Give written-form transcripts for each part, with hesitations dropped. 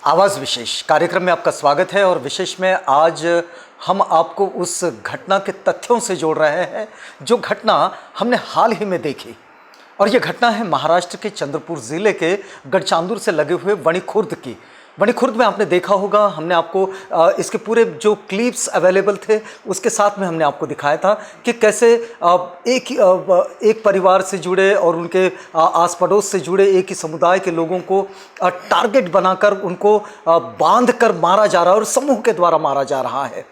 आवाज़ विशेष कार्यक्रम में आपका स्वागत है। और विशेष में आज हम आपको उस घटना के तथ्यों से जोड़ रहे हैं जो घटना हमने हाल ही में देखी। और ये घटना है महाराष्ट्र के चंद्रपुर ज़िले के गढ़चांदुर से लगे हुए वणीखुर्द की। वणीखुर्द में आपने देखा होगा, हमने आपको इसके पूरे जो क्लिप्स अवेलेबल थे उसके साथ में हमने आपको दिखाया था कि कैसे एक परिवार से जुड़े और उनके आस पड़ोस से जुड़े एक ही समुदाय के लोगों को टारगेट बनाकर उनको बांध कर मारा जा रहा है और समूह के द्वारा मारा जा रहा है।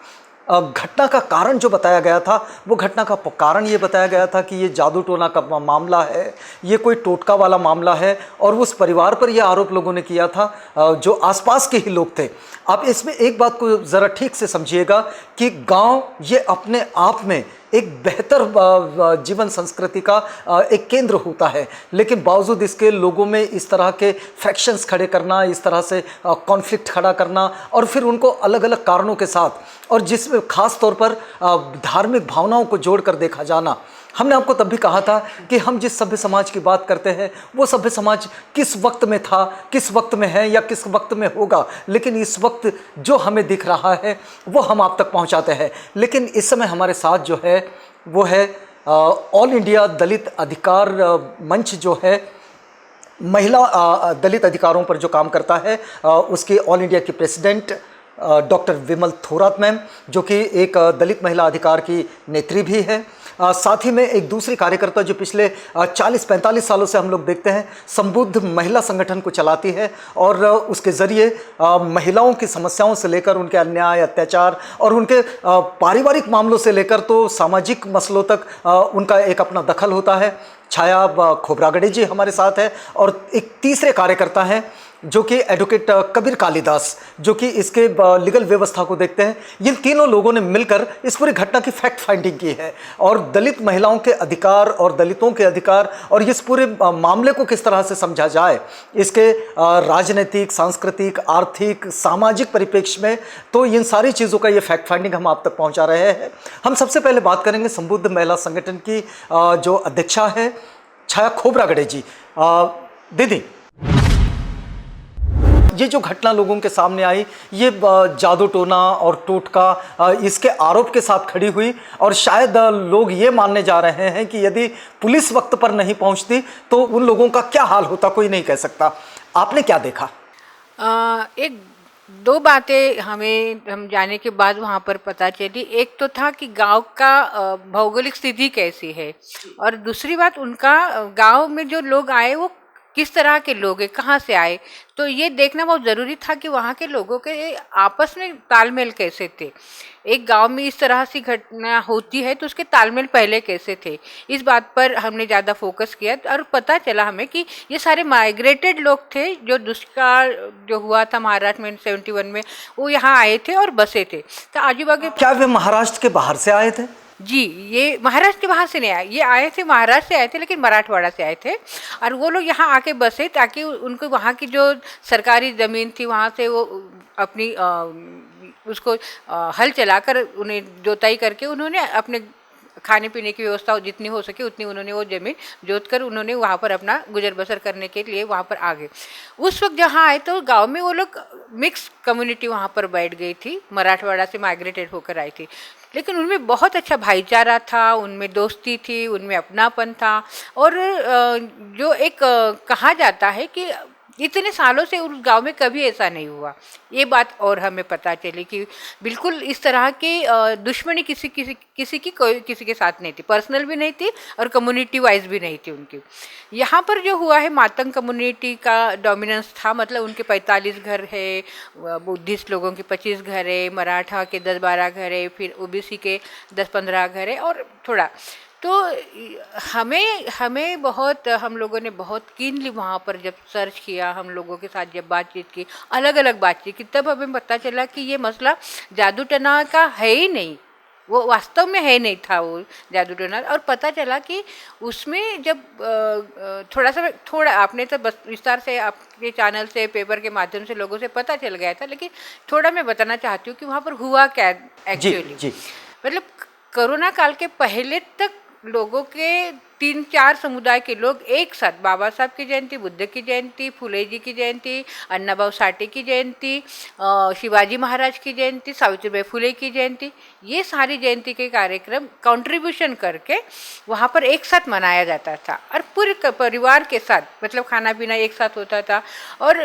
घटना का कारण जो बताया गया था, वो घटना का कारण ये बताया गया था कि ये जादू टोना का मामला है, ये कोई टोटका वाला मामला है। और उस परिवार पर यह आरोप लोगों ने किया था जो आसपास के ही लोग थे। आप इसमें एक बात को ज़रा ठीक से समझिएगा कि गांव ये अपने आप में एक बेहतर जीवन संस्कृति का एक केंद्र होता है, लेकिन बावजूद इसके लोगों में इस तरह के फ्रैक्शंस खड़े करना, इस तरह से कॉन्फ्लिक्ट खड़ा करना और फिर उनको अलग अलग कारणों के साथ और जिसमें ख़ास तौर पर धार्मिक भावनाओं को जोड़कर देखा जाना। हमने आपको तब भी कहा था कि हम जिस सभ्य समाज की बात करते हैं वो सभ्य समाज किस वक्त में था, किस वक्त में है या किस वक्त में होगा, लेकिन इस वक्त जो हमें दिख रहा है वो हम आप तक पहुंचाते हैं। लेकिन इस समय हमारे साथ जो है वो है ऑल इंडिया दलित अधिकार मंच जो है, महिला दलित अधिकारों पर जो काम करता है, उसके ऑल इंडिया की प्रेसिडेंट डॉक्टर विमल थोरात मैम, जो कि एक दलित महिला अधिकार की नेत्री भी है। साथ ही में एक दूसरी कार्यकर्ता जो पिछले 40-45 सालों से हम लोग देखते हैं संबुद्ध महिला संगठन को चलाती है और उसके ज़रिए महिलाओं की समस्याओं से लेकर उनके अन्याय अत्याचार और उनके पारिवारिक मामलों से लेकर तो सामाजिक मसलों तक उनका एक अपना दखल होता है। छाया खोबरागड़े जी हमारे साथ है और एक तीसरे कार्यकर्ता हैं जो कि एडवोकेट कबीर कालिदास, जो कि इसके लीगल व्यवस्था को देखते हैं। इन तीनों लोगों ने मिलकर इस पूरी घटना की फैक्ट फाइंडिंग की है और दलित महिलाओं के अधिकार और दलितों के अधिकार और इस पूरे मामले को किस तरह से समझा जाए, इसके राजनीतिक, सांस्कृतिक, आर्थिक, सामाजिक परिप्रेक्ष्य में, तो इन सारी चीज़ों का ये फैक्ट फाइंडिंग हम आप तक पहुँचा रहे हैं। हम सबसे पहले बात करेंगे संबुद्ध महिला संगठन की जो अध्यक्षा है छाया खोबरागड़े जी। दीदी, ये जो घटना लोगों के सामने आई, ये जादू टोना और टोटका इसके आरोप के साथ खड़ी हुई और शायद लोग ये मानने जा रहे हैं कि यदि पुलिस वक्त पर नहीं पहुंचती तो उन लोगों का क्या हाल होता, कोई नहीं कह सकता। आपने क्या देखा? एक दो बातें हम जाने के बाद वहाँ पर पता चली। एक तो था कि गांव का भौगोलिक स्थिति कैसी है, और दूसरी बात उनका गांव में जो लोग आए वो किस तरह के लोग हैं, कहाँ से आए। तो ये देखना बहुत ज़रूरी था कि वहाँ के लोगों के आपस में तालमेल कैसे थे। एक गांव में इस तरह से घटना होती है तो उसके तालमेल पहले कैसे थे, इस बात पर हमने ज़्यादा फोकस किया। और पता चला हमें कि ये सारे माइग्रेटेड लोग थे। जो दुष्काल जो हुआ था महाराष्ट्र में 71 में, वो यहाँ आए थे और बसे थे। तो आजू बाजू क्या वे महाराष्ट्र के बाहर से आए थे? जी, ये महाराष्ट्र के बाहर से नहीं आए, ये आए थे महाराष्ट्र से आए थे, लेकिन मराठवाड़ा से आए थे। और वो लोग यहाँ आके बसे ताकि उनको वहाँ की जो सरकारी ज़मीन थी वहाँ से वो अपनी उसको हल चलाकर उन्हें जोताई करके उन्होंने अपने खाने पीने की व्यवस्था जितनी हो सके उतनी उन्होंने वो ज़मीन जोत कर उन्होंने वहाँ पर अपना गुजर बसर करने के लिए वहाँ पर आ गए। उस वक्त जहाँ आए तो गांव में वो लोग मिक्स कम्युनिटी वहाँ पर बैठ गई थी, मराठवाड़ा से माइग्रेटेड होकर आई थी। लेकिन उनमें बहुत अच्छा भाईचारा था, उनमें दोस्ती थी, उनमें अपनापन था। और जो एक कहा जाता है कि इतने सालों से उस गांव में कभी ऐसा नहीं हुआ, ये बात और हमें पता चली कि बिल्कुल इस तरह की दुश्मनी किसी की कोई किसी के साथ नहीं थी, पर्सनल भी नहीं थी और कम्युनिटी वाइज भी नहीं थी उनकी। यहाँ पर जो हुआ है मातंग कम्युनिटी का डोमिनेंस था, मतलब उनके 45 घर है, बुद्धिस्ट लोगों के 25 घर है, मराठा के 10-12 घर है, फिर ओबीसी के 10-15 घर है और थोड़ा। तो हमें बहुत हम लोगों ने बहुत कीनली वहाँ पर जब सर्च किया, हम लोगों के साथ जब बातचीत की, अलग अलग बातचीत की, तब हमें पता चला कि ये मसला जादू टोना का है ही नहीं, वो वास्तव में है नहीं था वो जादू टोना। और पता चला कि उसमें जब थोड़ा आपने तो बस विस्तार से आपके चैनल से, पेपर के माध्यम से लोगों से पता चल गया था, लेकिन थोड़ा मैं बताना चाहती हूँ कि वहाँ पर हुआ क्या एक्चुअली। मतलब कोरोना काल के पहले तक लोगों के 3-4 समुदाय के लोग एक साथ बाबा साहब की जयंती, बुद्ध की जयंती, फुले जी की जयंती, अन्नाभाऊ साठे की जयंती, शिवाजी महाराज की जयंती, सावित्रीबाई फुले की जयंती, ये सारी जयंती के कार्यक्रम कंट्रीब्यूशन करके वहाँ पर एक साथ मनाया जाता था और पूरे परिवार के साथ, मतलब खाना पीना एक साथ होता था। और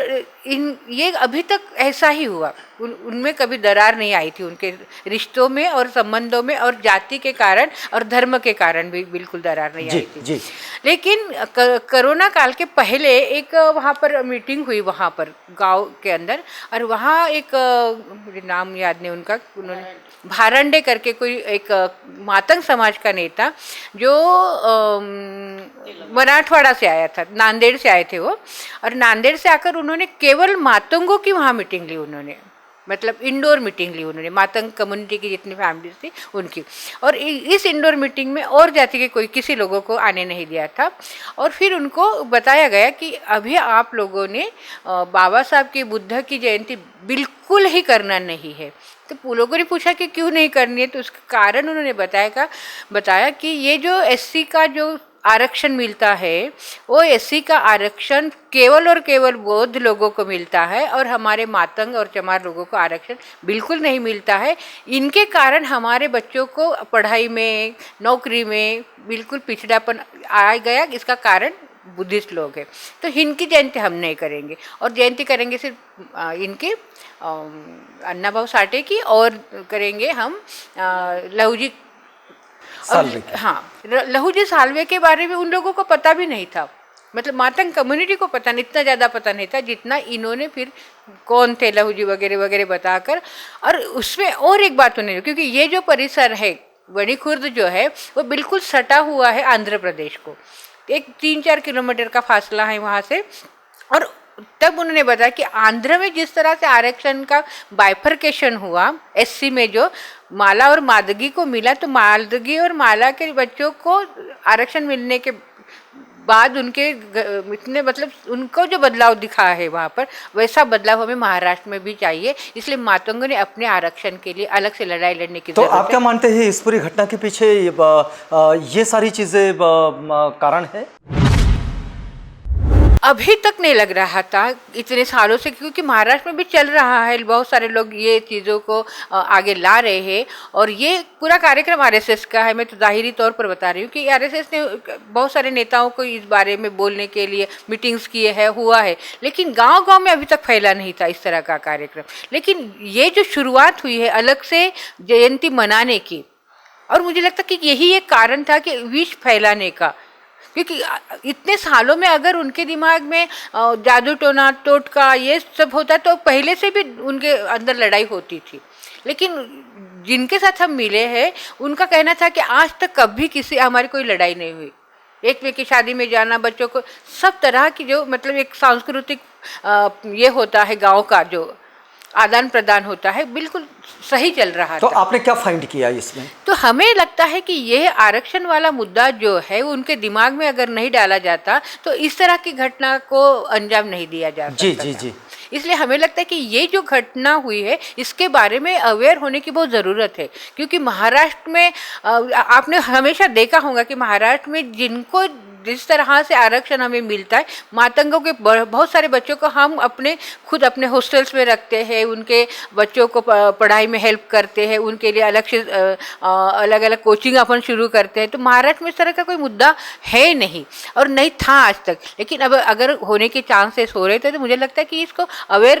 ये अभी तक ऐसा ही हुआ, उनमें कभी दरार नहीं आई थी, उनके रिश्तों में और संबंधों में, और जाति के कारण और धर्म के कारण भी बिल्कुल दरार नहीं आई थी। जी। लेकिन कोरोना काल के पहले एक वहाँ पर मीटिंग हुई, वहाँ पर गांव के अंदर, और वहाँ एक मुझे नाम याद नहीं उनका, उन्होंने भारंडे करके कोई एक मातंग समाज का नेता जो मराठवाड़ा से आया था, नांदेड़ से आए थे वो, और नांदेड़ से आकर उन्होंने केवल मातंगों की वहाँ मीटिंग ली उन्होंने, मतलब इंडोर मीटिंग ली उन्होंने, मातंग कम्युनिटी की जितनी फैमिलीज थी उनकी। और इस इंडोर मीटिंग में और जाति के कोई किसी लोगों को आने नहीं दिया था। और फिर उनको बताया गया कि अभी आप लोगों ने बाबा साहब की, बुद्ध की जयंती बिल्कुल ही करना नहीं है। तो लोगों ने पूछा कि क्यों नहीं करनी है, तो उसका कारण उन्होंने बताया कि ये जो एससी का जो आरक्षण मिलता है, वो एससी का आरक्षण केवल और केवल बौद्ध लोगों को मिलता है, और हमारे मातंग और चमार लोगों को आरक्षण बिल्कुल नहीं मिलता है। इनके कारण हमारे बच्चों को पढ़ाई में, नौकरी में बिल्कुल पिछड़ापन आ गया। इसका कारण बुद्धिस्ट लोग हैं, तो इनकी जयंती हम नहीं करेंगे, और जयंती करेंगे सिर्फ इनकी अन्नाभाऊ साठे की, और करेंगे हम लहूजी साल्वे। हाँ, लहूजी साल्वे के बारे में उन लोगों को पता भी नहीं था, मतलब मातंग कम्युनिटी को पता नहीं, इतना ज़्यादा पता नहीं था जितना इन्होंने फिर कौन थे लहूजी वगैरह वगैरह बताकर। और उसमें और एक बात उन्होंने, क्योंकि ये जो परिसर है बड़ी खुर्द जो है वो बिल्कुल सटा हुआ है आंध्र प्रदेश को, एक 3-4 किलोमीटर का फासला है वहाँ से। और तब उन्होंने बताया कि आंध्र में जिस तरह से आरक्षण का बाइफर्केशन हुआ, एससी में जो माला और मादगी को मिला, तो मादगी और माला के बच्चों को आरक्षण मिलने के बाद उनके इतने, मतलब उनको जो बदलाव दिखा है वहाँ पर, वैसा बदलाव हमें महाराष्ट्र में भी चाहिए। इसलिए मातंगों ने अपने आरक्षण के लिए अलग से लड़ाई लड़ने की जरूरत है। तो आप क्या मानते हैं इस पूरी घटना के पीछे ये सारी चीजें कारण है? अभी तक नहीं लग रहा था इतने सालों से, क्योंकि महाराष्ट्र में भी चल रहा है, बहुत सारे लोग ये चीज़ों को आगे ला रहे हैं। और ये पूरा कार्यक्रम आरएसएस का है, मैं तो ज़ाहिरी तौर पर बता रही हूँ कि आरएसएस ने बहुत सारे नेताओं को इस बारे में बोलने के लिए मीटिंग्स किए हैं, हुआ है, लेकिन गांव-गांव में अभी तक फैला नहीं था इस तरह का कार्यक्रम। लेकिन ये जो शुरुआत हुई है अलग से जयंती मनाने की, और मुझे लगता कि यही एक कारण था कि विष फैलाने का, क्योंकि इतने सालों में अगर उनके दिमाग में जादू टोना टोटका ये सब होता तो पहले से भी उनके अंदर लड़ाई होती थी। लेकिन जिनके साथ हम मिले हैं उनका कहना था कि आज तक कभी किसी हमारी कोई लड़ाई नहीं हुई। एक में की शादी में जाना, बच्चों को सब तरह की जो मतलब एक सांस्कृतिक ये होता है, गांव का जो आदान प्रदान होता है, बिल्कुल सही चल रहा तो था। आपने क्या फाइंड किया इसमें? तो हमें लगता है कि ये आरक्षण वाला मुद्दा जो है उनके दिमाग में अगर नहीं डाला जाता तो इस तरह की घटना को अंजाम नहीं दिया जा सकता। जी। इसलिए हमें लगता है कि ये जो घटना हुई है इसके बारे में अवेयर होने की बहुत ज़रूरत है, क्योंकि महाराष्ट्र में आपने हमेशा देखा होगा कि महाराष्ट्र में जिनको जिस तरह से आरक्षण हमें मिलता है, मातंगों के बहुत सारे बच्चों को हम खुद अपने हॉस्टल्स में रखते हैं, उनके बच्चों को पढ़ाई में हेल्प करते हैं, उनके लिए अलग से अलग अलग कोचिंग अपन शुरू करते हैं। तो महाराष्ट्र में इस तरह का कोई मुद्दा है नहीं और नहीं था आज तक, लेकिन अब अगर होने के चांसेस हो रहे थे तो मुझे लगता है कि इसको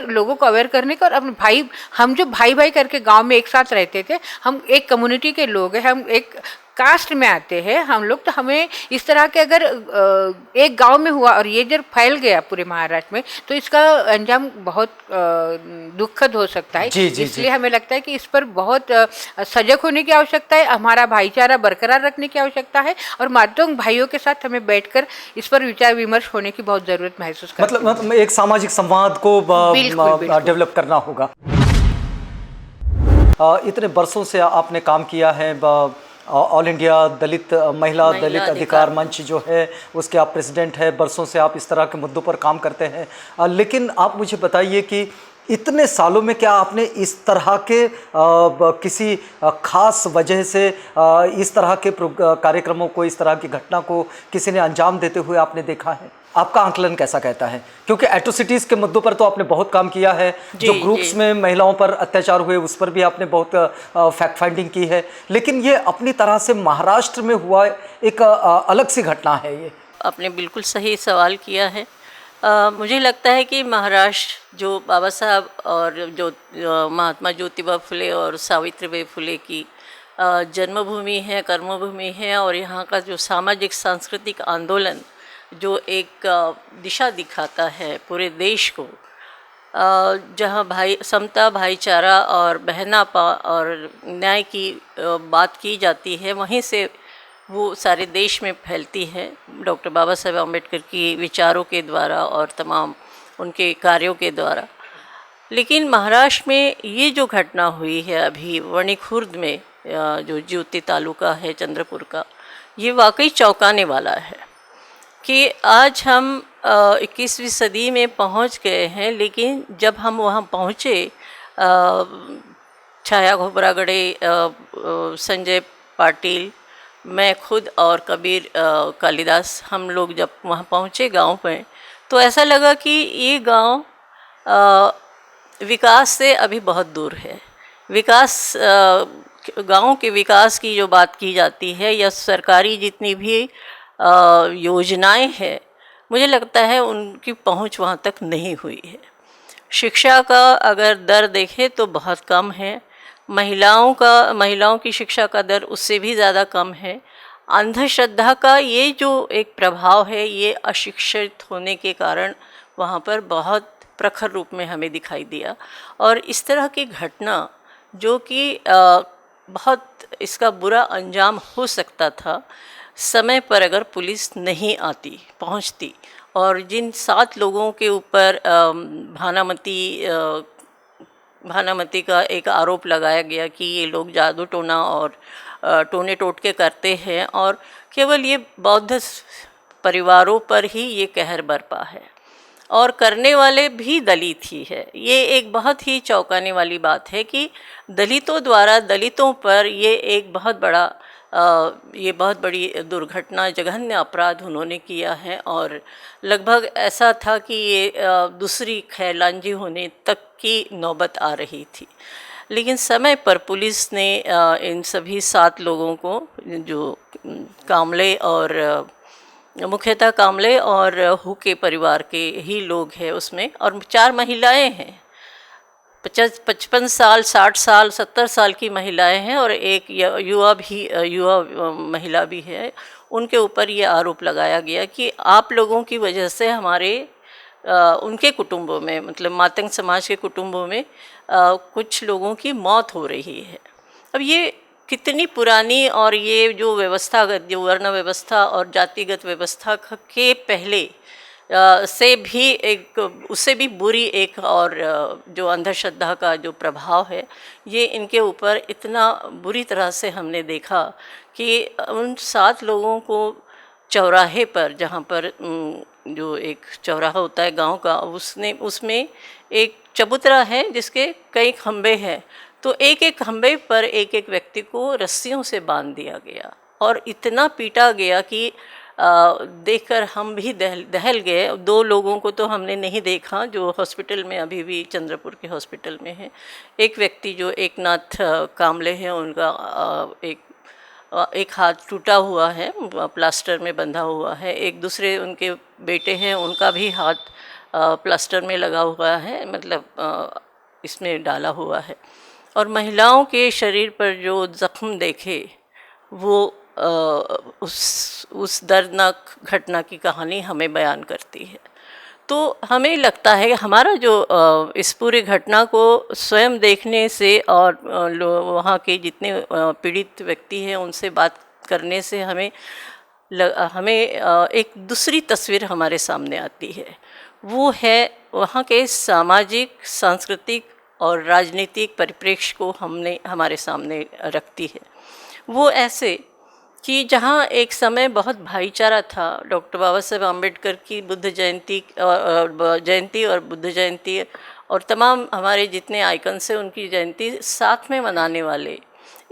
लोगों को अवेयर करने का, और अपने भाई, हम जो भाई भाई करके गाँव में एक साथ रहते थे, हम एक कम्युनिटी के लोग हैं, हम एक कास्ट में आते हैं हम लोग, तो हमें इस तरह के अगर एक गांव में हुआ और ये जब फैल गया पूरे महाराष्ट्र में तो इसका अंजाम बहुत दुखद हो सकता है। इसलिए हमें लगता है कि इस पर बहुत सजग होने की आवश्यकता है, हमारा भाईचारा बरकरार रखने की आवश्यकता है, और मातंग भाइयों के साथ हमें बैठकर इस पर विचार विमर्श होने की बहुत ज़रूरत महसूस करते हैं। मतलब एक सामाजिक संवाद को डेवलप करना होगा। इतने बरसों से आपने काम किया है, ऑल इंडिया दलित महिला दलित अधिकार मंच जो है उसके आप प्रेसिडेंट हैं, बरसों से आप इस तरह के मुद्दों पर काम करते हैं। लेकिन आप मुझे बताइए कि इतने सालों में क्या आपने इस तरह के किसी खास वजह से इस तरह के कार्यक्रमों को, इस तरह की घटना को किसी ने अंजाम देते हुए आपने देखा है? आपका आंकलन कैसा कहता है? क्योंकि एट्रोसिटीज़ के मुद्दों पर तो आपने बहुत काम किया है, जो ग्रुप्स में महिलाओं पर अत्याचार हुए उस पर भी आपने बहुत फैक्ट फाइंडिंग की है, लेकिन ये अपनी तरह से महाराष्ट्र में हुआ एक अलग सी घटना है। ये आपने बिल्कुल सही सवाल किया है। मुझे लगता है कि महाराष्ट्र जो बाबा साहब और जो महात्मा ज्योतिबा फुले और सावित्रीबाई फुले की जन्मभूमि है, कर्मभूमि है, और यहाँ का जो सामाजिक सांस्कृतिक आंदोलन जो एक दिशा दिखाता है पूरे देश को, जहाँ समता, भाईचारा और बहनापा और न्याय की बात की जाती है, वहीं से वो सारे देश में फैलती है डॉक्टर बाबा साहेब अम्बेडकर की विचारों के द्वारा और तमाम उनके कार्यों के द्वारा। लेकिन महाराष्ट्र में ये जो घटना हुई है अभी वणी खुर्द में, जो ज्योति तालुका है चंद्रपुर का, ये वाकई चौंकाने वाला है कि आज हम 21वीं सदी में पहुंच गए हैं। लेकिन जब हम वहां पहुंचे, छाया घोबरागड़े, संजय पाटिल, मैं खुद और कबीर कालिदास, हम लोग जब वहाँ पहुँचे गांव में, तो ऐसा लगा कि ये गांव विकास से अभी बहुत दूर है। विकास, गांव के विकास की जो बात की जाती है या सरकारी जितनी भी योजनाएं हैं, मुझे लगता है उनकी पहुंच वहाँ तक नहीं हुई है। शिक्षा का अगर दर देखें तो बहुत कम है। महिलाओं की शिक्षा का दर उससे भी ज़्यादा कम है। अंधश्रद्धा का ये जो एक प्रभाव है, ये अशिक्षित होने के कारण वहाँ पर बहुत प्रखर रूप में हमें दिखाई दिया। और इस तरह की घटना जो कि बहुत इसका बुरा अंजाम हो सकता था, समय पर अगर पुलिस नहीं पहुँचती, और जिन 7 लोगों के ऊपर भानामती का एक आरोप लगाया गया कि ये लोग जादू टोना और टोने टोटके करते हैं, और केवल ये बौद्ध परिवारों पर ही ये कहर बरपा है, और करने वाले भी दलित ही है। ये एक बहुत ही चौंकाने वाली बात है कि दलितों द्वारा दलितों पर ये एक बहुत बड़ी दुर्घटना, जघन्य अपराध उन्होंने किया है। और लगभग ऐसा था कि ये दूसरी खैलांजी होने तक की नौबत आ रही थी। लेकिन समय पर पुलिस ने इन सभी 7 लोगों को, जो कामले और मुख्यतः कामले और हुके परिवार के ही लोग हैं उसमें, और 4 महिलाएं हैं, 55 साल, 60 साल, 70 साल की महिलाएं हैं, और एक युवा महिला भी है। उनके ऊपर ये आरोप लगाया गया कि आप लोगों की वजह से उनके कुटुंबों में, मतलब मातंग समाज के कुटुंबों में कुछ लोगों की मौत हो रही है। अब ये कितनी पुरानी, और ये जो व्यवस्थागत, जो वर्ण व्यवस्था और जातिगत व्यवस्था के पहले से भी उससे भी बुरी एक और जो अंधश्रद्धा का जो प्रभाव है, ये इनके ऊपर इतना बुरी तरह से हमने देखा कि उन 7 लोगों को चौराहे पर, जहाँ पर जो एक चौराहा होता है गांव का, उसमें एक चबूतरा है जिसके कई खंबे हैं, तो एक खंबे पर एक व्यक्ति को रस्सियों से बांध दिया गया और इतना पीटा गया कि देखकर हम भी दहल गए। 2 लोगों को तो हमने नहीं देखा जो हॉस्पिटल में अभी भी चंद्रपुर के हॉस्पिटल में है। एक व्यक्ति जो एकनाथ कामले हैं, उनका एक हाथ टूटा हुआ है, प्लास्टर में बंधा हुआ है। एक दूसरे उनके बेटे हैं, उनका भी हाथ प्लास्टर में लगा हुआ है, मतलब इसमें डाला हुआ है। और महिलाओं के शरीर पर जो ज़ख्म देखे, वो उस दर्दनाक घटना की कहानी हमें बयान करती है। तो हमें लगता है हमारा जो इस पूरी घटना को स्वयं देखने से और वहाँ के जितने पीड़ित व्यक्ति हैं उनसे बात करने से हमें एक दूसरी तस्वीर हमारे सामने आती है। वो है वहाँ के सामाजिक, सांस्कृतिक और राजनीतिक परिप्रेक्ष्य को हमारे सामने रखती है। वो ऐसे कि जहाँ एक समय बहुत भाईचारा था, डॉक्टर बाबा साहेब अम्बेडकर की बुद्ध जयंती और बुद्ध जयंती और तमाम हमारे जितने आइकन्स हैं उनकी जयंती साथ में मनाने वाले,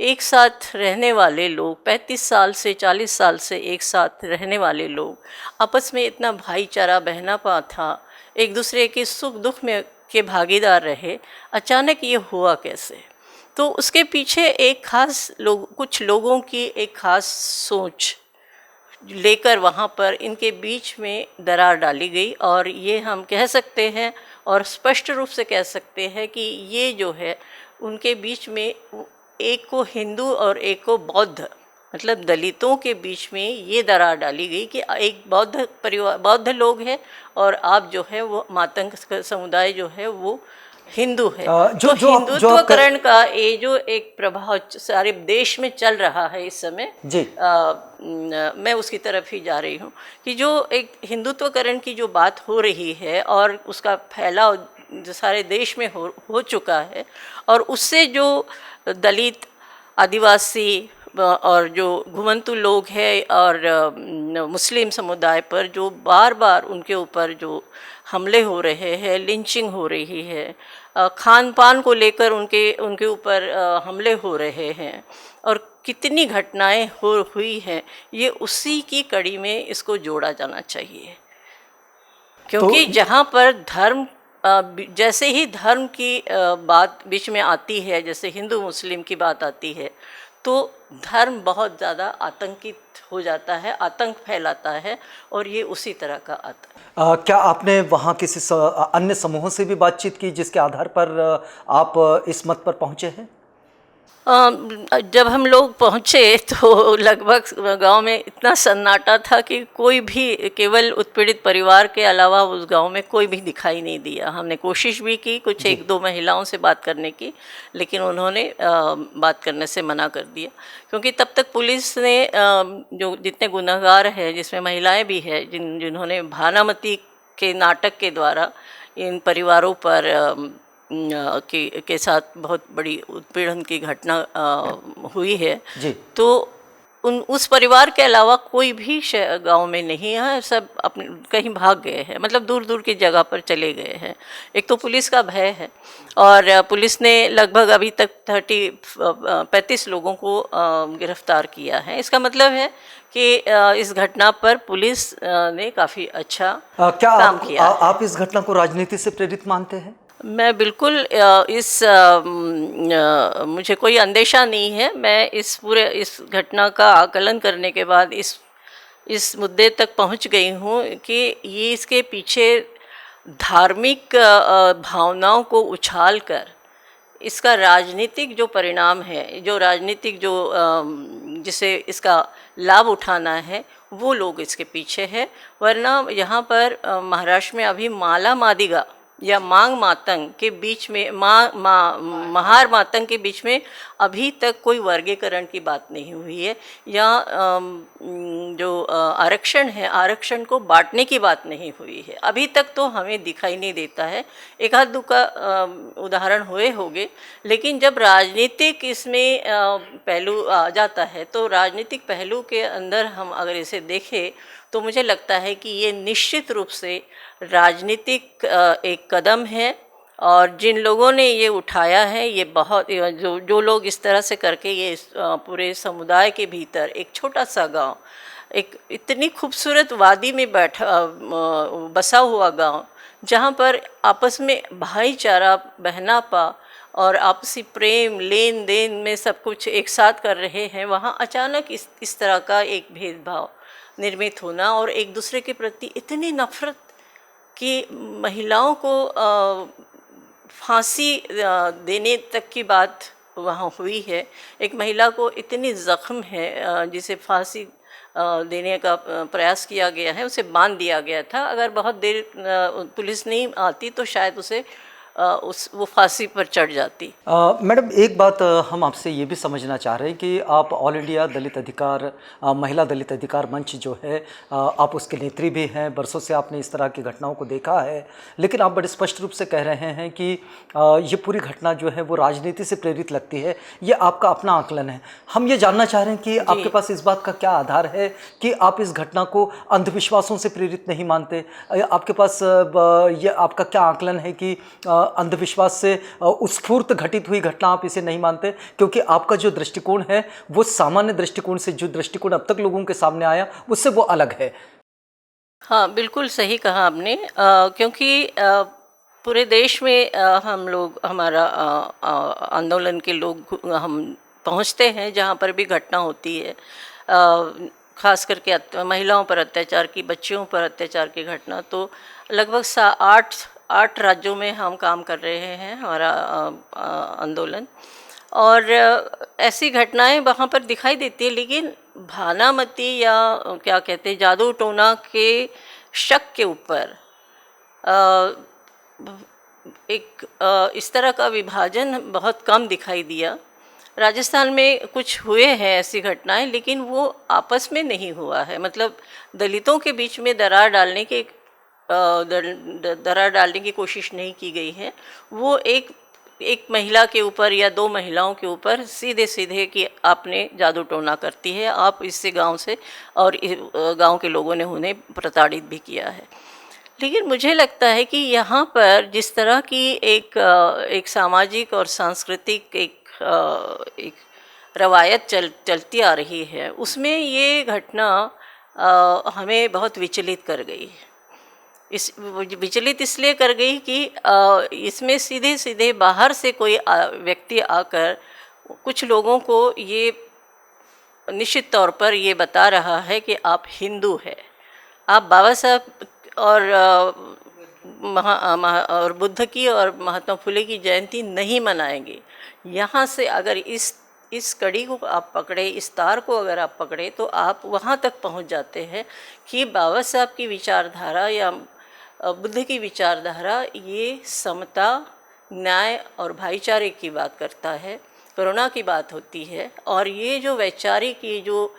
एक साथ रहने वाले लोग, 35 साल से 40 साल से एक साथ रहने वाले लोग, आपस में इतना भाईचारा बहनापा था, एक दूसरे के सुख दुख में के भागीदार रहे, अचानक ये हुआ कैसे? तो उसके पीछे एक खास कुछ लोगों की एक खास सोच लेकर वहाँ पर इनके बीच में दरार डाली गई। और ये हम कह सकते हैं और स्पष्ट रूप से कह सकते हैं कि ये जो है उनके बीच में एक को हिंदू और एक को बौद्ध, मतलब दलितों के बीच में ये दरार डाली गई कि एक बौद्ध परिवार, बौद्ध लोग हैं और आप जो है वो मातंग समुदाय जो है वो हिंदू है। तो हिंदुत्वकरण का ये जो एक प्रभाव सारे देश में चल रहा है इस समय जी, मैं उसकी तरफ ही जा रही हूँ कि जो एक हिंदुत्वकरण की जो बात हो रही है और उसका फैलाव जो सारे देश में हो चुका है, और उससे जो दलित, आदिवासी और जो घुमंतु लोग हैं और मुस्लिम समुदाय पर जो बार बार उनके ऊपर जो हमले हो रहे हैं, लिंचिंग हो रही है, खान पान को लेकर उनके ऊपर हमले हो रहे हैं और कितनी घटनाएं हुई हैं, ये उसी की कड़ी में इसको जोड़ा जाना चाहिए। क्योंकि जहाँ पर धर्म, जैसे ही धर्म की बात बीच में आती है, जैसे हिंदू मुस्लिम की बात आती है, तो धर्म बहुत ज़्यादा आतंकित हो जाता है, आतंक फैलाता है, और ये उसी तरह का आतंक। क्या आपने वहाँ किसी अन्य समूहों से भी बातचीत की जिसके आधार पर आप इस मत पर पहुँचे हैं? जब हम लोग पहुँचे तो लगभग गांव में इतना सन्नाटा था कि कोई भी, केवल उत्पीड़ित परिवार के अलावा उस गांव में कोई भी दिखाई नहीं दिया। हमने कोशिश भी की कुछ एक दो महिलाओं से बात करने की, लेकिन उन्होंने बात करने से मना कर दिया, क्योंकि तब तक पुलिस ने जो जितने गुनहगार हैं, जिसमें महिलाएं भी हैं, जिन्होंने भानामती के नाटक के द्वारा इन परिवारों पर के साथ बहुत बड़ी उत्पीड़न की घटना हुई है जी। तो उस परिवार के अलावा कोई भी गांव में नहीं है, सब अपने कहीं भाग गए हैं, मतलब दूर दूर की जगह पर चले गए हैं। एक तो पुलिस का भय है, और पुलिस ने लगभग अभी तक 35 लोगों को गिरफ्तार किया है। इसका मतलब है कि इस घटना पर पुलिस ने काफ़ी अच्छा काम किया। आप इस घटना को राजनीति से प्रेरित मानते हैं? मैं बिल्कुल मुझे कोई अंदेशा नहीं है। मैं इस घटना का आकलन करने के बाद इस मुद्दे तक पहुंच गई हूं कि ये इसके पीछे धार्मिक भावनाओं को उछालकर इसका राजनीतिक जो परिणाम है, जो राजनीतिक जो जिसे इसका लाभ उठाना है, वो लोग इसके पीछे है। वरना यहाँ पर महाराष्ट्र में अभी माला मादिगा या मांग मातंग के बीच में महार मातंग के बीच में अभी तक कोई वर्गीकरण की बात नहीं हुई है, या जो आरक्षण है, आरक्षण को बांटने की बात नहीं हुई है। अभी तक तो हमें दिखाई नहीं देता है। एक आध दो का उदाहरण हुए होंगे, लेकिन जब राजनीतिक इसमें पहलू आ जाता है, तो राजनीतिक पहलू के अंदर हम अगर इसे देखें तो मुझे लगता है कि ये निश्चित रूप से राजनीतिक एक कदम है। और जिन लोगों ने ये उठाया है, ये बहुत जो लोग इस तरह से करके ये पूरे समुदाय के भीतर एक छोटा सा गांव, एक इतनी खूबसूरत वादी में बसा हुआ गांव, जहां पर आपस में भाईचारा, बहनापा और आपसी प्रेम, लेन देन में सब कुछ एक साथ कर रहे हैं, वहाँ अचानक इस तरह का एक भेदभाव निर्मित होना और एक दूसरे के प्रति इतनी नफरत कि महिलाओं को फांसी देने तक की बात वहाँ हुई है। एक महिला को इतनी ज़ख्म है जिसे फांसी देने का प्रयास किया गया है, उसे बांध दिया गया था। अगर बहुत देर पुलिस नहीं आती तो शायद उसे वो फांसी पर चढ़ जाती। मैडम, एक बात हम आपसे ये भी समझना चाह रहे हैं कि आप ऑल इंडिया दलित अधिकार महिला दलित अधिकार मंच जो है, आप उसके नेत्री भी हैं। बरसों से आपने इस तरह की घटनाओं को देखा है, लेकिन आप बड़े स्पष्ट रूप से कह रहे हैं कि ये पूरी घटना जो है वो राजनीति से प्रेरित लगती है। ये आपका अपना आकलन है। हम ये जानना चाह रहे हैं कि आपके पास इस बात का क्या आधार है कि आप इस घटना को अंधविश्वासों से प्रेरित नहीं मानते? आपके पास ये आपका क्या आकलन है कि अंधविश्वास से उत्स्फूर्त घटित हुई घटना आप इसे नहीं मानते, क्योंकि आपका जो दृष्टिकोण है वो सामान्य दृष्टिकोण से, जो दृष्टिकोण अब तक लोगों के सामने आया उससे वो अलग है। हाँ, बिल्कुल सही कहा आपने, क्योंकि पूरे देश में हम लोग, हमारा आंदोलन के लोग हम पहुँचते हैं जहाँ पर भी घटना होती है, खास करके महिलाओं पर अत्याचार की, बच्चियों पर अत्याचार की घटना, तो लगभग आठ राज्यों में हम काम कर रहे हैं, हमारा आंदोलन, और ऐसी घटनाएं वहाँ पर दिखाई देती है। लेकिन भानामती या क्या कहते हैं, जादू टोना के शक के ऊपर इस तरह का विभाजन बहुत कम दिखाई दिया। राजस्थान में कुछ हुए हैं ऐसी घटनाएं, लेकिन वो आपस में नहीं हुआ है। मतलब दलितों के बीच में दरार डालने की कोशिश नहीं की गई है। वो एक महिला के ऊपर या दो महिलाओं के ऊपर सीधे सीधे कि आपने जादू टोना करती है, आप इससे गांव से, और गांव के लोगों ने उन्हें प्रताड़ित भी किया है। लेकिन मुझे लगता है कि यहाँ पर जिस तरह की एक सामाजिक और सांस्कृतिक एक रवायत चलती आ रही है, उसमें ये घटना हमें बहुत विचलित कर गई। विचलित इसलिए कर गई कि इसमें सीधे सीधे बाहर से कोई व्यक्ति आकर कुछ लोगों को ये निश्चित तौर पर ये बता रहा है कि आप हिंदू हैं, आप बाबा साहब और बुद्ध की और महात्मा फुले की जयंती नहीं मनाएंगे। यहाँ से अगर इस कड़ी को आप पकड़े, इस तार को अगर आप पकड़े, तो आप वहाँ तक पहुँच जाते हैं कि बाबा साहब की विचारधारा या बुद्ध की विचारधारा ये समता, न्याय और भाईचारे की बात करता है, करुणा की बात होती है। और ये जो वैचारिक, ये जो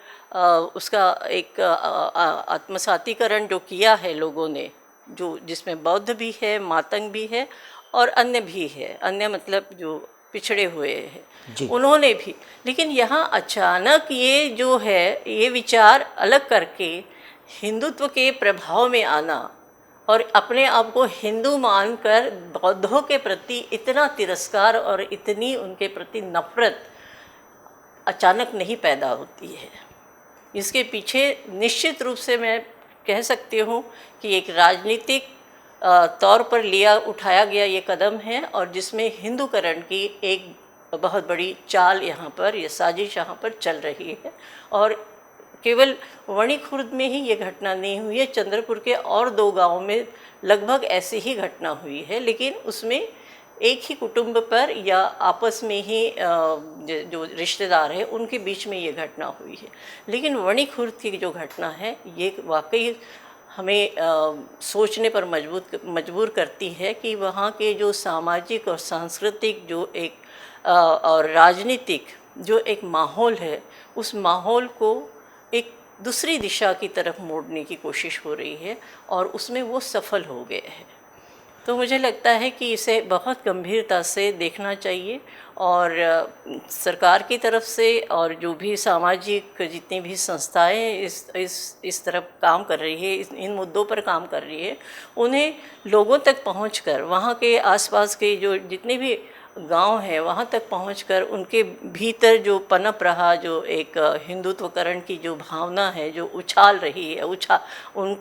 उसका एक आत्मसातीकरण जो किया है लोगों ने, जो जिसमें बौद्ध भी है, मातंग भी है और अन्य भी है, अन्य मतलब जो पिछड़े हुए हैं उन्होंने भी। लेकिन यहाँ अचानक ये जो है, ये विचार अलग करके हिंदुत्व के प्रभाव में आना और अपने आप को हिंदू मानकर बौद्धों के प्रति इतना तिरस्कार और इतनी उनके प्रति नफरत अचानक नहीं पैदा होती है। इसके पीछे निश्चित रूप से मैं कह सकती हूँ कि एक राजनीतिक तौर पर उठाया गया ये कदम है, और जिसमें हिंदूकरण की एक बहुत बड़ी चाल यहाँ पर, ये साजिश यहाँ पर चल रही है। और केवल वणी खुर्द में ही ये घटना नहीं हुई है, चंद्रपुर के और 2 गांवों में लगभग ऐसी ही घटना हुई है, लेकिन उसमें एक ही कुटुंब पर या आपस में ही जो रिश्तेदार हैं उनके बीच में ये घटना हुई है। लेकिन वणी खुर्द की जो घटना है, ये वाकई हमें सोचने पर मजबूर करती है कि वहाँ के जो सामाजिक और सांस्कृतिक जो एक और राजनीतिक जो एक माहौल है, उस माहौल को एक दूसरी दिशा की तरफ मोड़ने की कोशिश हो रही है, और उसमें वो सफल हो गए हैं। तो मुझे लगता है कि इसे बहुत गंभीरता से देखना चाहिए, और सरकार की तरफ से और जो भी सामाजिक जितनी भी संस्थाएं इस तरफ काम कर रही है, इन मुद्दों पर काम कर रही है, उन्हें लोगों तक पहुंचकर, वहाँ के आसपास के जो जितने भी गांव है वहाँ तक पहुंचकर उनके भीतर जो पनप रहा, जो एक हिंदुत्वकरण की जो भावना है, जो उछाल रही है, उन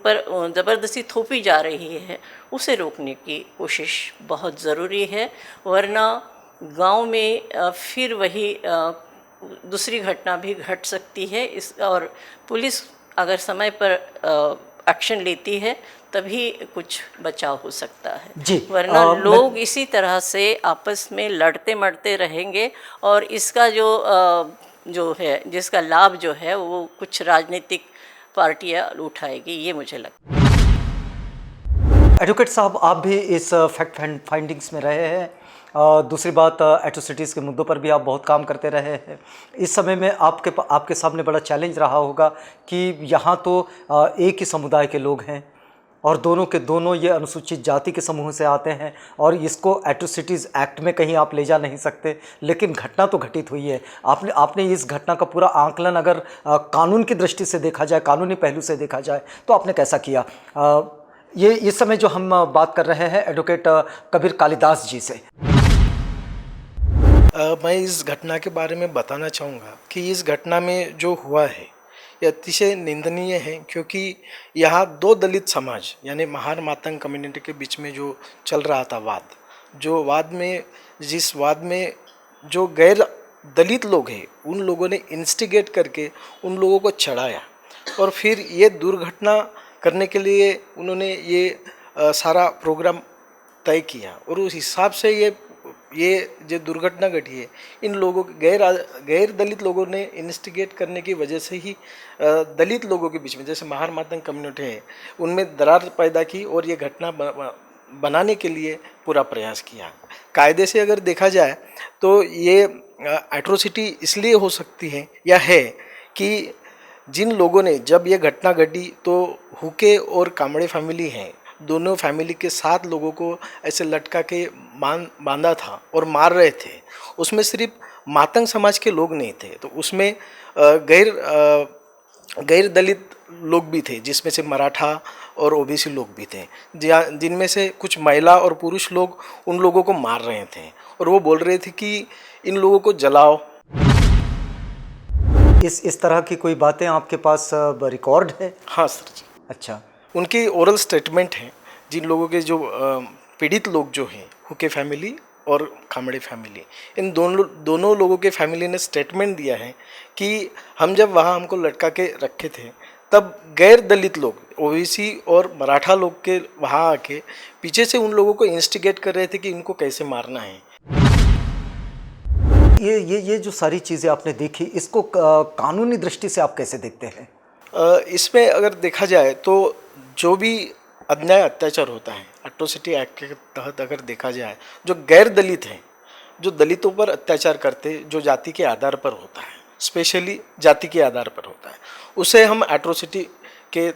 पर ज़बरदस्ती थोपी जा रही है, उसे रोकने की कोशिश बहुत ज़रूरी है। वरना गांव में फिर वही दूसरी घटना भी घट सकती है। और पुलिस अगर समय पर एक्शन लेती है तभी कुछ बचाव हो सकता है जी। वरना लोग इसी तरह से आपस में लड़ते मरते रहेंगे, और इसका जो है, जिसका लाभ जो है वो कुछ राजनीतिक पार्टियां उठाएगी, ये मुझे लगता है। एडवोकेट साहब, आप भी इस फैक्ट फाइंडिंग्स में रहे हैं। दूसरी बात, एट्रोसिटीज़ के मुद्दों पर भी आप बहुत काम करते रहे हैं। इस समय में आपके सामने बड़ा चैलेंज रहा होगा कि यहाँ तो एक ही समुदाय के लोग हैं और दोनों के दोनों ये अनुसूचित जाति के समूह से आते हैं, और इसको एट्रोसिटीज़ एक्ट में कहीं आप ले जा नहीं सकते। लेकिन घटना तो घटित हुई है। आपने इस घटना का पूरा आंकलन अगर कानून की दृष्टि से देखा जाए, कानूनी पहलू से देखा जाए, तो आपने कैसा किया? ये इस समय जो हम बात कर रहे हैं एडवोकेट कबीर कालिदास जी से। मैं इस घटना के बारे में बताना चाहूँगा कि इस घटना में जो हुआ है ये अतिशय निंदनीय है, क्योंकि यहाँ दो दलित समाज यानी महार मातंग कम्युनिटी के बीच में जो चल रहा था जिस वाद में जो गैर दलित लोग हैं उन लोगों ने इंस्टिगेट करके उन लोगों को चढ़ाया और फिर ये दुर्घटना करने के लिए उन्होंने ये सारा प्रोग्राम तय किया और उस हिसाब से ये जो दुर्घटना घटी है इन लोगों गैर दलित लोगों ने इन्वेस्टिगेट करने की वजह से ही दलित लोगों के बीच में जैसे महार मातंग कम्युनिटी है उनमें दरार पैदा की और ये घटना बनाने के लिए पूरा प्रयास किया। कायदे से अगर देखा जाए तो ये एट्रोसिटी इसलिए हो सकती है या है कि जिन लोगों ने जब ये घटना घटी तो हुके और कामड़े फैमिली हैं दोनों फैमिली के 7 लोगों को ऐसे लटका के बांधा था और मार रहे थे। उसमें सिर्फ मातंग समाज के लोग नहीं थे, तो उसमें गैर दलित लोग भी थे जिसमें से मराठा और ओबीसी लोग भी थे, जिनमें से कुछ महिला और पुरुष लोग उन लोगों को मार रहे थे और वो बोल रहे थे कि इन लोगों को जलाओ। इस तरह की कोई बातें आपके पास रिकॉर्ड है? हाँ सर जी। अच्छा, उनकी ओरल स्टेटमेंट है जिन लोगों के जो पीड़ित लोग जो हैं हुके फैमिली और कामड़े फैमिली, इन दोनों लोगों के फैमिली ने स्टेटमेंट दिया है कि हम जब वहाँ हमको लटका के रखे थे तब गैर दलित लोग ओबीसी और मराठा लोग के वहाँ आके पीछे से उन लोगों को इंस्टिगेट कर रहे थे कि इनको कैसे मारना है। ये जो सारी चीज़ें आपने देखी इसको कानूनी दृष्टि से आप कैसे देखते हैं? इसमें अगर देखा जाए तो जो भी अन्याय अत्याचार होता है एट्रोसिटी एक्ट के तहत अगर देखा जाए, जो गैर दलित हैं जो दलितों पर अत्याचार करते जो जाति के आधार पर होता है, स्पेशली जाति के आधार पर होता है, उसे हम एट्रोसिटी के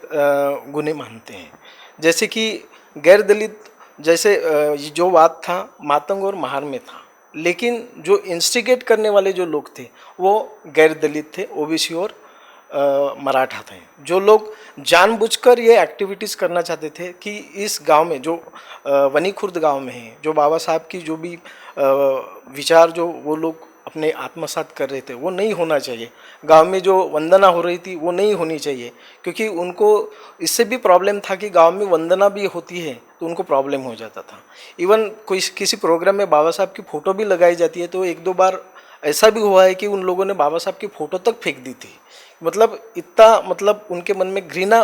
गुने मानते हैं। जैसे कि गैर दलित जैसे जो वाद था मातंग और महार में था, लेकिन जो इंस्टिगेट करने वाले जो लोग थे वो गैर दलित थे, ओबीसी और मराठा थे। जो लोग जानबूझकर ये एक्टिविटीज़ करना चाहते थे कि इस गांव में जो वनी खुर्द गांव में है, जो बाबा साहब की जो भी विचार जो वो लोग अपने आत्मसात कर रहे थे वो नहीं होना चाहिए। गांव में जो वंदना हो रही थी वो नहीं होनी चाहिए, क्योंकि उनको इससे भी प्रॉब्लम था कि गांव में वंदना भी होती है तो उनको प्रॉब्लम हो जाता था। इवन किसी प्रोग्राम में बाबा साहब की फ़ोटो भी लगाई जाती है तो 1-2 बार ऐसा भी हुआ है कि उन लोगों ने बाबा साहब की फ़ोटो तक फेंक दी थी। मतलब इतना उनके मन में घृणा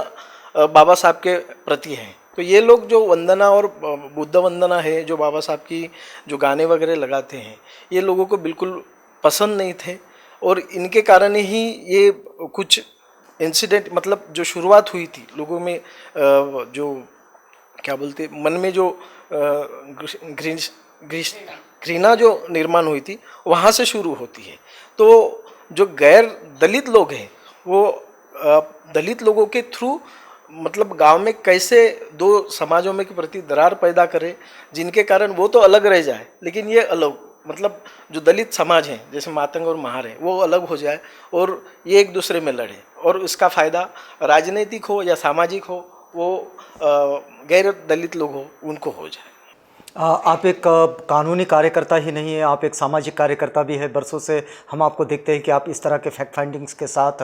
बाबा साहब के प्रति है। तो ये लोग जो वंदना और बुद्ध वंदना है जो बाबा साहब की जो गाने वगैरह लगाते हैं, ये लोगों को बिल्कुल पसंद नहीं थे और इनके कारण ही ये कुछ इंसिडेंट जो शुरुआत हुई थी लोगों में जो क्या बोलते मन में जो घृणा जो निर्माण हुई थी वहाँ से शुरू होती है। तो जो गैर दलित लोग हैं वो दलित लोगों के थ्रू गांव में कैसे दो समाजों में के प्रति दरार पैदा करे, जिनके कारण वो तो अलग रह जाए लेकिन ये अलग जो दलित समाज हैं जैसे मातंग और महार है वो अलग हो जाए और ये एक दूसरे में लड़े और उसका फ़ायदा राजनीतिक हो या सामाजिक हो, वो गैर दलित लोग हो उनको हो जाए। आप एक कानूनी कार्यकर्ता ही नहीं है, आप एक सामाजिक कार्यकर्ता भी है। बरसों से हम आपको देखते हैं कि आप इस तरह के फैक्ट फाइंडिंग्स के साथ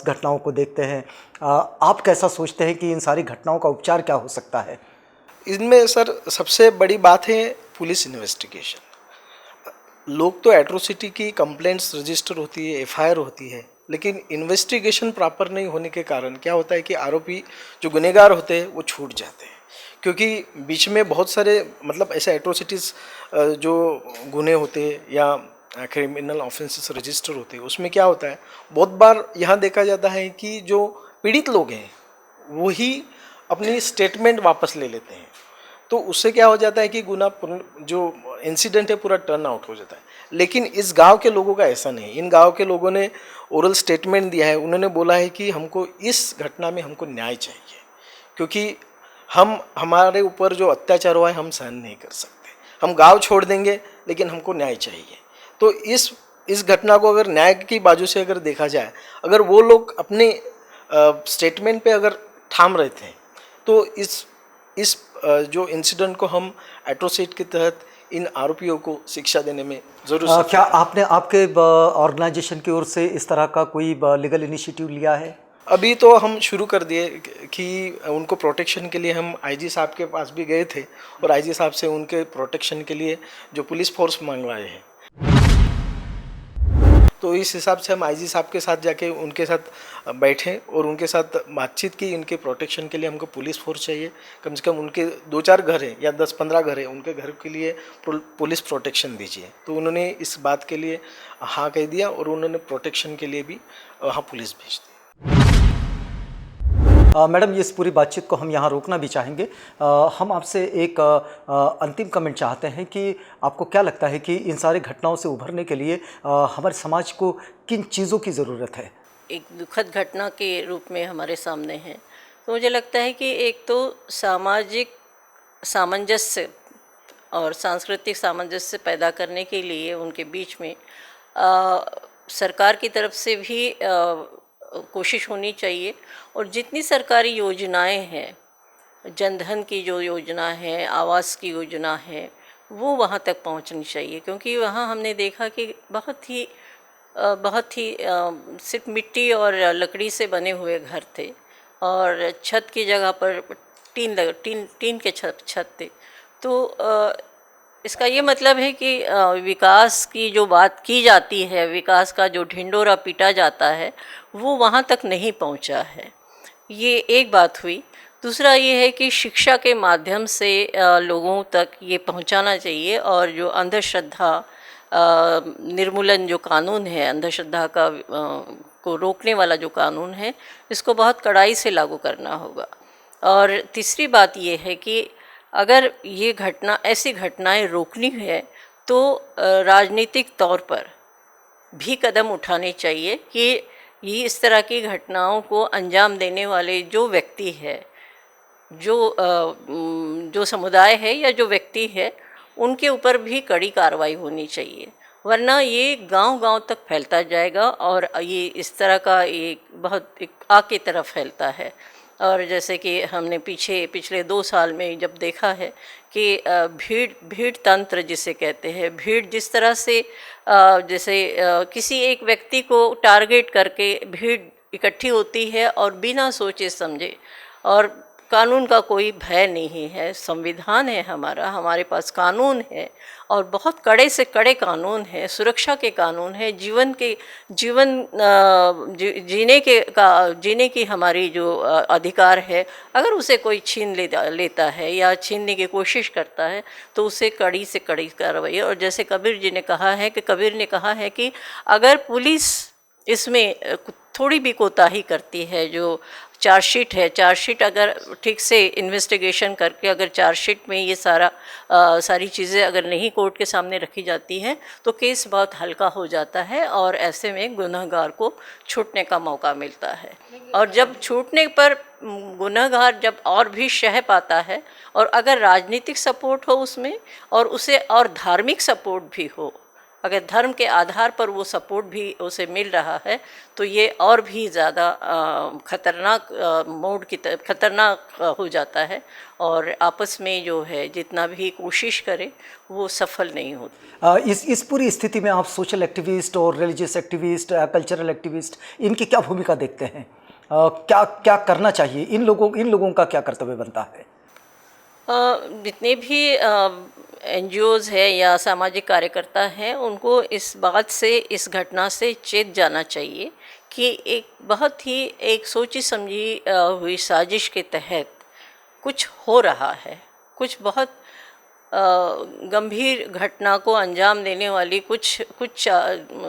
घटनाओं को देखते हैं। आप कैसा सोचते हैं कि इन सारी घटनाओं का उपचार क्या हो सकता है? इनमें सर सबसे बड़ी बात है पुलिस इन्वेस्टिगेशन। लोग तो एट्रोसिटी की कंप्लेंट्स रजिस्टर होती है, एफआईआर होती है, लेकिन इन्वेस्टिगेशन प्रॉपर नहीं होने के कारण क्या होता है कि आरोपी जो गुनहगार होते हैं वो छूट जाते हैं, क्योंकि बीच में बहुत सारे ऐसे एट्रोसिटीज़ जो गुने होते हैं या क्रिमिनल ऑफेंसेस रजिस्टर होते हैं, उसमें क्या होता है बहुत बार यहाँ देखा जाता है कि जो पीड़ित लोग हैं वही अपनी स्टेटमेंट वापस ले लेते हैं। तो उससे क्या हो जाता है कि गुना जो इंसिडेंट है पूरा टर्न आउट हो जाता है। लेकिन इस गांव के लोगों का ऐसा नहीं। इन गांव के लोगों ने ओरल स्टेटमेंट दिया है। उन्होंने बोला है कि हमको इस घटना में हमको न्याय चाहिए, क्योंकि हमारे ऊपर जो अत्याचार हुआ है हम सहन नहीं कर सकते। हम गांव छोड़ देंगे लेकिन हमको न्याय चाहिए। तो इस घटना को अगर न्याय की बाजू से अगर देखा जाए, अगर वो लोग अपने स्टेटमेंट पे अगर ठाम रहते हैं तो इस जो इंसिडेंट को हम एट्रोसिटी के तहत इन आरोपियों को शिक्षा देने में जरूर सफल क्या आपने आपके ऑर्गेनाइजेशन की ओर से इस तरह का कोई लीगल इनिशिएटिव लिया है? अभी तो हम शुरू कर दिए कि उनको प्रोटेक्शन के लिए हम आईजी साहब के पास भी गए थे और आईजी साहब से उनके प्रोटेक्शन के लिए जो पुलिस फोर्स मंगवाए हैं। तो इस हिसाब से हम आईजी साहब के साथ जाके उनके साथ बैठे और उनके साथ बातचीत की। इनके प्रोटेक्शन के लिए हमको पुलिस फोर्स चाहिए, कम से कम उनके 2-4 घर हैं या 10-15 घर हैं, उनके घर के लिए पुलिस प्रोटेक्शन दीजिए। तो उन्होंने इस बात के लिए हाँ कह दिया और उन्होंने प्रोटेक्शन के लिए भी वहाँ पुलिस भेज दी। मैडम, इस पूरी बातचीत को हम यहाँ रोकना भी चाहेंगे। हम आपसे एक अंतिम कमेंट चाहते हैं कि आपको क्या लगता है कि इन सारी घटनाओं से उभरने के लिए हमारे समाज को किन चीज़ों की ज़रूरत है? एक दुखद घटना के रूप में हमारे सामने है, तो मुझे लगता है कि एक तो सामाजिक सामंजस्य और सांस्कृतिक सामंजस्य पैदा करने के लिए उनके बीच में सरकार की तरफ से भी कोशिश होनी चाहिए। और जितनी सरकारी योजनाएं हैं, जनधन की जो योजना है, आवास की योजना है, वो वहाँ तक पहुँचनी चाहिए। क्योंकि वहाँ हमने देखा कि बहुत ही सिर्फ मिट्टी और लकड़ी से बने हुए घर थे और छत की जगह पर टीन के छत थे। तो इसका ये मतलब है कि विकास की जो बात की जाती है, विकास का जो ढिंढोरा पीटा जाता है, वो वहाँ तक नहीं पहुँचा है। ये एक बात हुई। दूसरा ये है कि शिक्षा के माध्यम से लोगों तक ये पहुँचाना चाहिए और जो अंधश्रद्धा निर्मूलन जो कानून है, अंधश्रद्धा को रोकने वाला जो कानून है, इसको बहुत कड़ाई से लागू करना होगा। और तीसरी बात ये है कि अगर ये ऐसी घटनाएं रोकनी है तो राजनीतिक तौर पर भी कदम उठाने चाहिए कि ये इस तरह की घटनाओं को अंजाम देने वाले जो व्यक्ति है, जो समुदाय है या जो व्यक्ति है, उनके ऊपर भी कड़ी कार्रवाई होनी चाहिए। वरना ये गांव-गांव तक फैलता जाएगा और ये इस तरह का एक आग की तरफ फैलता है। और जैसे कि हमने पिछले 2 साल में जब देखा है कि भीड़ तंत्र जिसे कहते हैं, भीड़ जिस तरह से जैसे किसी एक व्यक्ति को टारगेट करके भीड़ इकट्ठी होती है और बिना सोचे समझे, और कानून का कोई भय नहीं है। संविधान है हमारे पास कानून है और बहुत कड़े से कड़े कानून है, सुरक्षा के कानून है, जीने की हमारी जो अधिकार है, अगर उसे कोई छीन लेता है या छीनने की कोशिश करता है तो उसे कड़ी से कड़ी कार्रवाई। और जैसे कबीर ने कहा है कि अगर पुलिस इसमें थोड़ी भी कोताही करती है, जो चार्जशीट अगर ठीक से इन्वेस्टिगेशन करके अगर चार्जशीट में ये सारी चीज़ें अगर नहीं कोर्ट के सामने रखी जाती हैं तो केस बहुत हल्का हो जाता है और ऐसे में गुनहगार को छूटने का मौका मिलता है। और जब छूटने पर गुनहगार जब और भी शह पाता है और अगर राजनीतिक सपोर्ट हो उसमें और उसे और धार्मिक सपोर्ट भी हो, अगर धर्म के आधार पर वो सपोर्ट भी उसे मिल रहा है तो ये और भी ज़्यादा खतरनाक हो जाता है और आपस में जो है जितना भी कोशिश करे वो सफल नहीं होती। इस पूरी स्थिति में आप सोशल एक्टिविस्ट और रिलीजियस एक्टिविस्ट, कल्चरल एक्टिविस्ट, इनकी क्या भूमिका देखते हैं? क्या करना चाहिए? इन लोगों का क्या कर्तव्य बनता है? जितने भी NGOs है या सामाजिक कार्यकर्ता हैं, उनको इस बात से, इस घटना से चेत जाना चाहिए कि एक बहुत ही एक सोची समझी हुई साजिश के तहत कुछ हो रहा है, कुछ बहुत गंभीर घटना को अंजाम देने वाली कुछ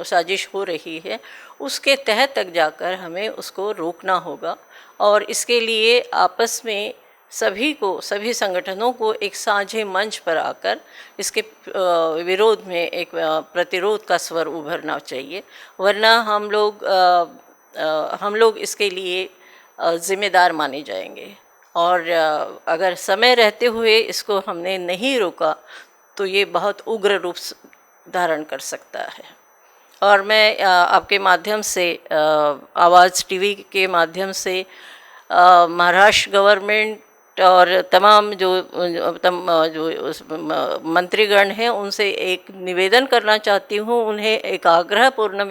साजिश हो रही है। उसके तहत तक जाकर हमें उसको रोकना होगा और इसके लिए आपस में सभी संगठनों को एक साझे मंच पर आकर इसके विरोध में एक प्रतिरोध का स्वर उभरना चाहिए। वरना हम लोग इसके लिए जिम्मेदार माने जाएंगे और अगर समय रहते हुए इसको हमने नहीं रोका तो ये बहुत उग्र रूप धारण कर सकता है। और मैं आपके माध्यम से, आवाज़ टीवी के माध्यम से महाराष्ट्र गवर्नमेंट और तमाम जो मंत्रीगण हैं उनसे एक निवेदन करना चाहती हूँ, उन्हें एक आग्रहपूर्ण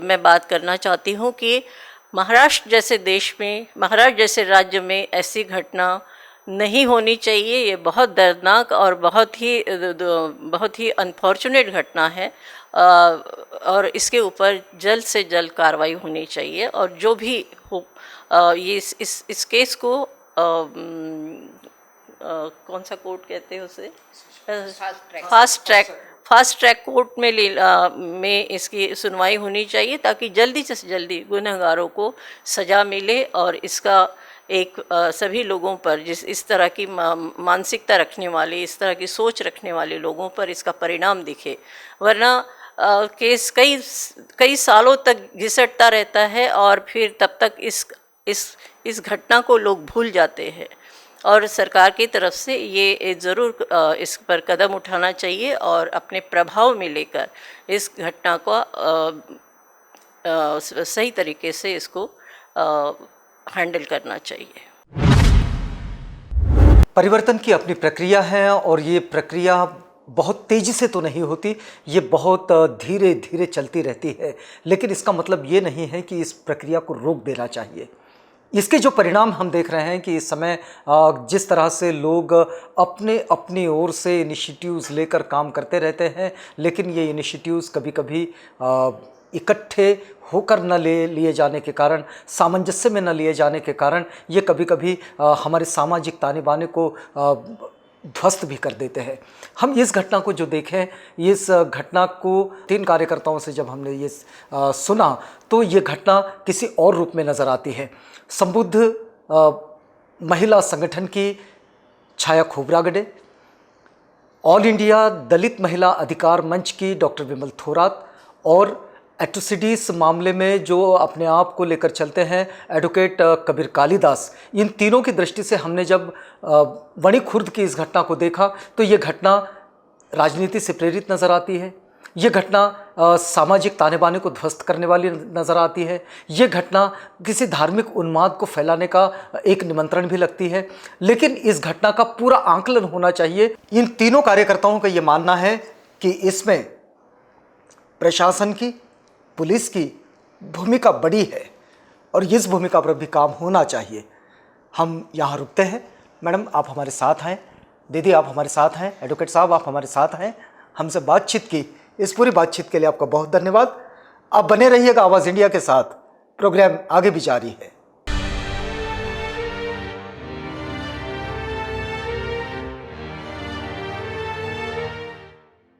मैं बात करना चाहती हूँ कि महाराष्ट्र जैसे देश में, महाराष्ट्र जैसे राज्य में ऐसी घटना नहीं होनी चाहिए। ये बहुत दर्दनाक और बहुत ही अनफॉर्चुनेट घटना है और इसके ऊपर जल्द से जल्द कार्रवाई होनी चाहिए। और जो भी हो ये इस केस को कौन सा कोर्ट कहते हैं उसे, फास्ट ट्रैक कोर्ट में इसकी सुनवाई होनी चाहिए ताकि जल्दी से जल्दी गुनहगारों को सज़ा मिले और इसका एक सभी लोगों पर, इस तरह की मानसिकता रखने वाले, इस तरह की सोच रखने वाले लोगों पर इसका परिणाम दिखे। वरना केस कई सालों तक घिसटता रहता है और फिर तब तक इस घटना को लोग भूल जाते हैं। और सरकार की तरफ से ये ज़रूर इस पर कदम उठाना चाहिए और अपने प्रभाव में लेकर इस घटना को सही तरीके से इसको हैंडल करना चाहिए। परिवर्तन की अपनी प्रक्रिया है और ये प्रक्रिया बहुत तेज़ी से तो नहीं होती, ये बहुत धीरे धीरे चलती रहती है। लेकिन इसका मतलब ये नहीं है कि इस प्रक्रिया को रोक देना चाहिए। इसके जो परिणाम हम देख रहे हैं कि इस समय जिस तरह से लोग अपनी ओर से इनिशिएटिव्स लेकर काम करते रहते हैं, लेकिन ये इनिशिएटिव्स कभी कभी इकट्ठे होकर न लिए जाने के कारण, सामंजस्य में न लिए जाने के कारण ये कभी कभी हमारे सामाजिक ताने बाने को ध्वस्त भी कर देते हैं। हम इस घटना को जो देखें, इस घटना को 3 कार्यकर्ताओं से जब हमने ये सुना तो ये घटना किसी और रूप में नज़र आती है। संबुद्ध महिला संगठन की छाया खोबरागडे, ऑल इंडिया दलित महिला अधिकार मंच की डॉक्टर विमल थोरात और एट्रोसिटीज़ मामले में जो अपने आप को लेकर चलते हैं एडवोकेट कबीर कालिदास, इन तीनों की दृष्टि से हमने जब वणी खुर्द की इस घटना को देखा तो ये घटना राजनीति से प्रेरित नज़र आती है। ये घटना सामाजिक ताने बाने को ध्वस्त करने वाली नज़र आती है। ये घटना किसी धार्मिक उन्माद को फैलाने का एक निमंत्रण भी लगती है। लेकिन इस घटना का पूरा आंकलन होना चाहिए। इन तीनों कार्यकर्ताओं का ये मानना है कि इसमें प्रशासन की, पुलिस की भूमिका बड़ी है और इस भूमिका पर भी काम होना चाहिए। हम यहाँ रुकते हैं। मैडम आप हमारे साथ हैं, दीदी आप हमारे साथ हैं, एडवोकेट साहब आप हमारे साथ हैं, हमसे बातचीत की। इस पूरी बातचीत के लिए आपका बहुत धन्यवाद। आप बने रहिएगा आवाज़ इंडिया के साथ, प्रोग्राम आगे भी जारी है।